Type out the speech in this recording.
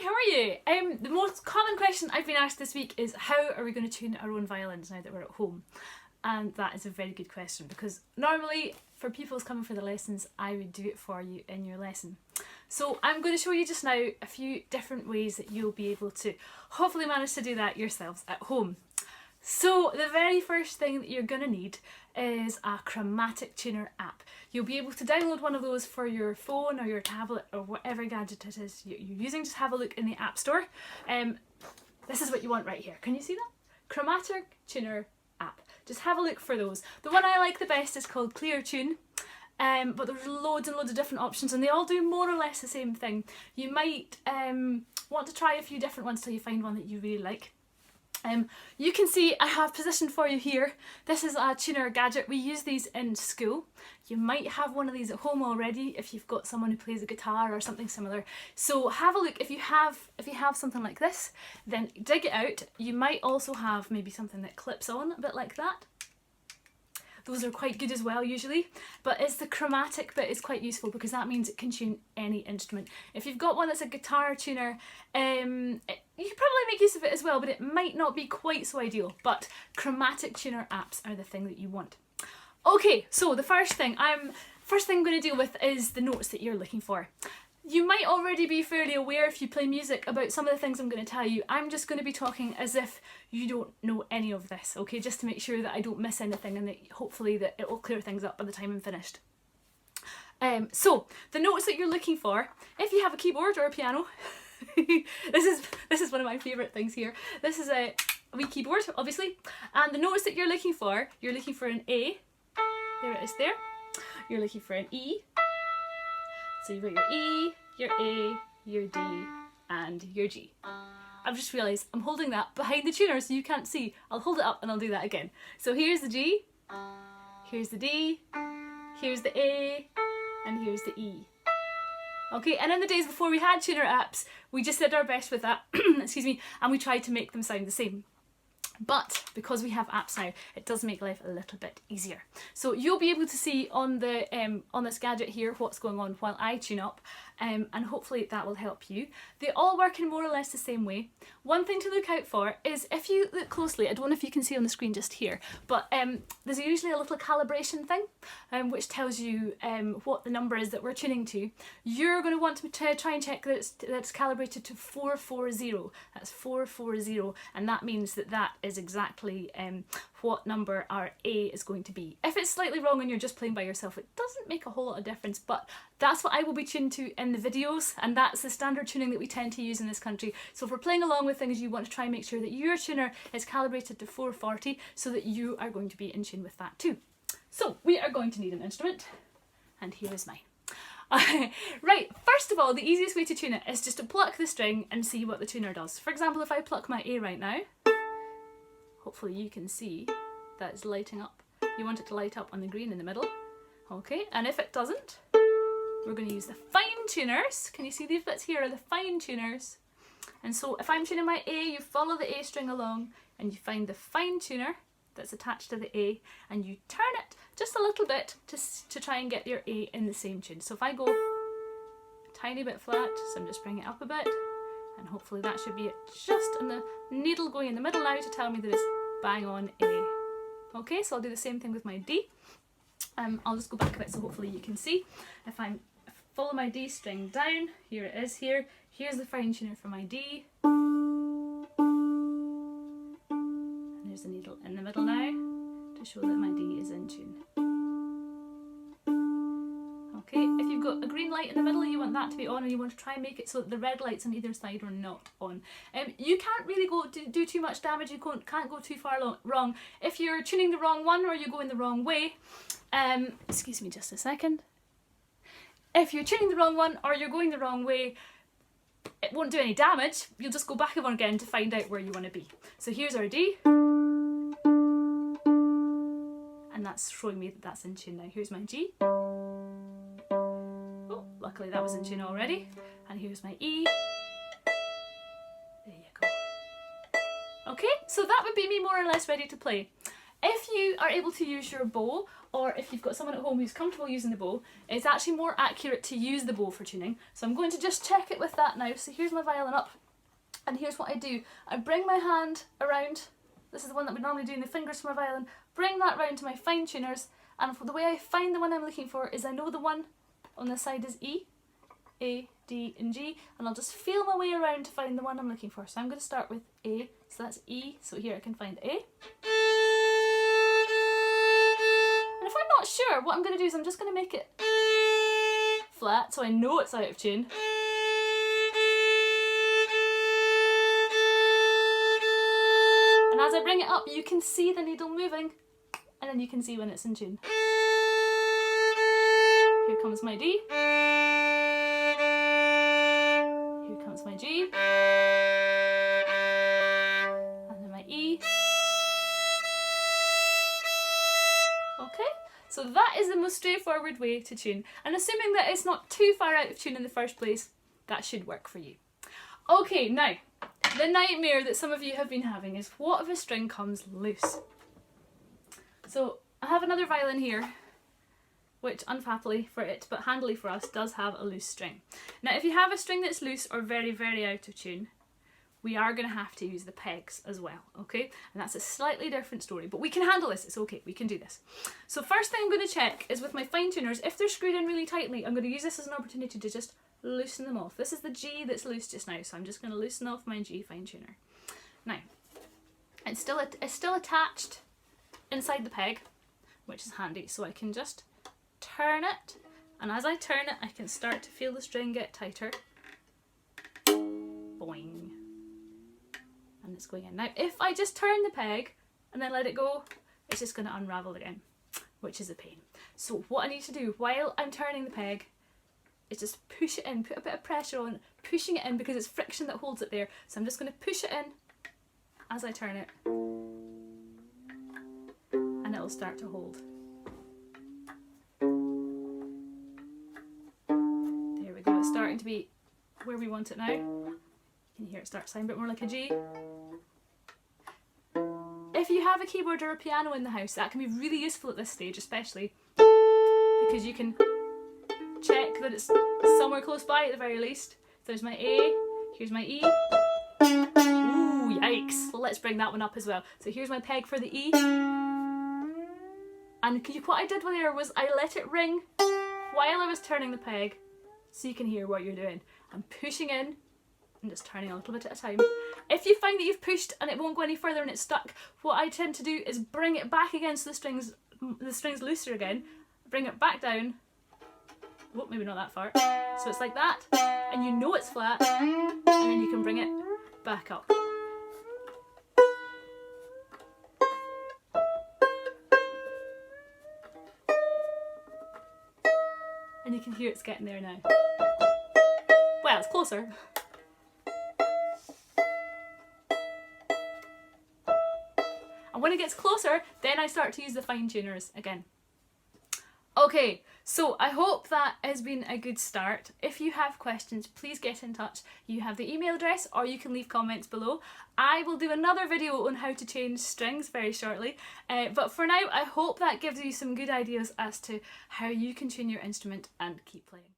how are you? The most common question I've been asked this week is how are we going to tune our own violins now that we're at home? And that is a very good question, because normally for people coming for the lessons, I would do it for you in your lesson. So I'm going to show you just now a few different ways that you'll be able to hopefully manage to do that yourselves at home. So the very first thing that you're going to need is a chromatic tuner app. You'll be able to download one of those for your phone or your tablet or whatever gadget it is you're using. Just have a look in the App Store. This is what you want right here. Can you see that? Chromatic tuner app. Just have a look for those. The one I like the best is called Clear Tune. But there's loads and loads of different options and they all do more or less the same thing. You might want to try a few different ones till you find one that you really like. You can see I have positioned for you here. This is a tuner gadget. We use these in school. You might have one of these at home already if you've got someone who plays a guitar or something similar. So have a look. If you have something like this, then dig it out. You might also have maybe something that clips on a bit like that. Those are quite good as well usually, but it's the chromatic bit is quite useful because that means it can tune any instrument. If you've got one that's a guitar tuner, you could probably make use of it as well, but it might not be quite so ideal. But chromatic tuner apps are the thing that you want. Okay, so the first thing I'm going to deal with is the notes that you're looking for. You might already be fairly aware if you play music about some of the things I'm going to tell you. I'm just going to be talking as if you don't know any of this, okay? Just to make sure that I don't miss anything and that hopefully that it will clear things up by the time I'm finished. So, the notes that you're looking for, if you have a keyboard or a piano, this is one of my favourite things here. This is a wee keyboard, obviously. And the notes that you're looking for an A. There it is there. You're looking for an E. So you've got your E, your A, your D, and your G. I've just realised I'm holding that behind the tuner so you can't see. I'll hold it up and I'll do that again. So here's the G, here's the D, here's the A, and here's the E. Okay, and in the days before we had tuner apps, we just did our best with that, excuse me, and we tried to make them sound the same. But because we have apps now, it does make life a little bit easier. So you'll be able to see on the on this gadget here what's going on while I tune up, and hopefully that will help you. They all work in more or less the same way. One thing to look out for is if you look closely, I don't know if you can see on the screen just here, but there's usually a little calibration thing which tells you what the number is that we're tuning to. You're going to want to try and check that it's calibrated to 440. That's 440, and that means that that is exactly what number our A is going to be. If it's slightly wrong and you're just playing by yourself, it doesn't make a whole lot of difference, but that's what I will be tuned to in the videos, and that's the standard tuning that we tend to use in this country. So if we're playing along with things, you want to try and make sure that your tuner is calibrated to 440 so that you are going to be in tune with that too. So we are going to need an instrument, and here is mine. Right, first of all, the easiest way to tune it is just to pluck the string and see what the tuner does. For example, if I pluck my A right now, hopefully you can see that it's lighting up. You want it to light up on the green in the middle. Okay, and if it doesn't, we're going to use the fine tuners. Can you see these bits here are the fine tuners? And so if I'm tuning my A, you follow the A string along and you find the fine tuner that's attached to the A and you turn it just a little bit to try and get your A in the same tune. So if I go a tiny bit flat, so I'm just bringing it up a bit, and hopefully that should be it, just in the needle going in the middle now to tell me that it's bang on A. Okay, so I'll do the same thing with my D. I'll just go back a bit so hopefully you can see. If I follow my D string down, here it is here. Here's the fine tuner for my D. And there's the needle in the middle now to show that my D is in tune. Okay, if you've got a green light in the middle, you want that to be on, and you want to try and make it so that the red lights on either side are not on. You can't really do too much damage, you can't go too far wrong. If you're tuning the wrong one or you're going the wrong way, excuse me just a second. If you're tuning the wrong one or you're going the wrong way, it won't do any damage. You'll just go back over again to find out where you want to be. So here's our D. And that's showing me that that's in tune now. Here's my G. Oh, luckily that was in tune already. And here's my E. There you go. Okay, so that would be me more or less ready to play. If you are able to use your bow, or if you've got someone at home who's comfortable using the bow, it's actually more accurate to use the bow for tuning. So I'm going to just check it with that now. So here's my violin up, and here's what I do. I bring my hand around, this is the one that we normally do in the fingers for my violin, bring that round to my fine tuners, and the way I find the one I'm looking for is I know the one on this side is E, A, D and G, and I'll just feel my way around to find the one I'm looking for. So I'm going to start with A, so that's E, so here I can find A. And if I'm not sure, what I'm going to do is I'm just going to make it flat so I know it's out of tune. And as I bring it up, you can see the needle moving, and then you can see when it's in tune. Here comes my D. Here comes my G. And then my E. Okay, so that is the most straightforward way to tune. And assuming that it's not too far out of tune in the first place, that should work for you. Okay, now, the nightmare that some of you have been having is what if a string comes loose? So I have another violin here, which unhappily for it, but handily for us, does have a loose string. Now if you have a string that's loose or very, very out of tune, we are going to have to use the pegs as well, okay? And that's a slightly different story, but we can handle this, it's okay, we can do this. So first thing I'm going to check is with my fine tuners, if they're screwed in really tightly, I'm going to use this as an opportunity to just loosen them off. This is the G that's loose just now, so I'm just going to loosen off my G fine tuner. Now, it's still attached inside the peg, which is handy, so I can just turn it, and as I turn it I can start to feel the string get tighter. Boing. And it's going in. Now if I just turn the peg and then let it go, it's just going to unravel again, which is a pain. So what I need to do while I'm turning the peg is just push it in, put a bit of pressure on, pushing it in because it's friction that holds it there. So I'm just going to push it in as I turn it, and it'll start to hold. There we go, it's starting to be where we want it now. You can hear it start to sound a bit more like a G. If you have a keyboard or a piano in the house, that can be really useful at this stage, especially because you can check that it's somewhere close by at the very least. There's my A, here's my E. Ooh, yikes. Let's bring that one up as well. So here's my peg for the E. And what I did there was I let it ring while I was turning the peg so you can hear what you're doing. I'm pushing in and just turning a little bit at a time. If you find that you've pushed and it won't go any further and it's stuck, what I tend to do is bring it back again so the string's looser again, bring it back down. Oh, maybe not that far. So it's like that, and you know it's flat, and then you can bring it back up. And you can hear it's getting there now. Well, it's closer. And when it gets closer, then I start to use the fine tuners again. Okay, so I hope that has been a good start. If you have questions, please get in touch. You have the email address, or you can leave comments below. I will do another video on how to change strings very shortly. But for now, I hope that gives you some good ideas as to how you can tune your instrument and keep playing.